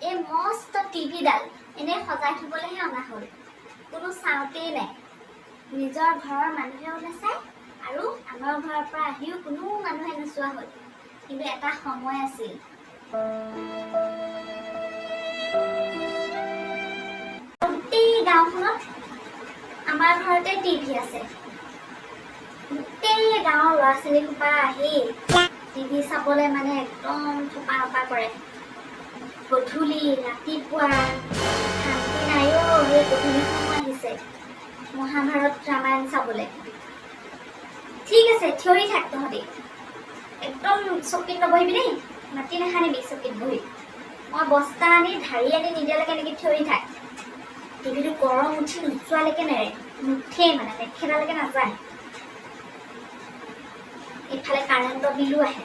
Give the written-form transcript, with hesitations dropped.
এই মস্ত টিভিডাল এনেই সজাই থ'বলৈহে অনা হ'ল, কোনো চাওঁতেই নাই। নিজৰ ঘৰৰ মানুহেও নাচায় আৰু আনৰ ঘৰৰ পৰা আহিও কোনো মানুহে নোচোৱা হ'ল। কিন্তু এটা সময় আছিল, গোটেই গাঁওখনত আমাৰ ঘৰতে টিভি আছে। গোটেই গাঁৱৰ ল'ৰা ছোৱালীসোপা আহি টিভি চাবলৈ মানে একদম থোপা থোপা কৰে। গধূলি ৰাতিপুৱা শান্তি নাই অ'। সেই গধূলি সময় আহিছে মহাভাৰত ৰামায়ণ চাবলৈ। ঠিক আছে, থিয়ৰি থাক তহঁতি, একদম চকীত নবহিবি দেই, মাটি নাখানিবি চকীত বহি। মই বস্তা আনি ঢাৰি আনি নিদিয়ালৈকে এনেকৈ থিয়ৰি থাক। টিভিটো গৰম উঠি নোচোৱালৈকে নেৰে, নুঠেই মানে, নেখেদালৈকে নাযায়। এইফালে কাৰেণ্টৰ বিলো আহে।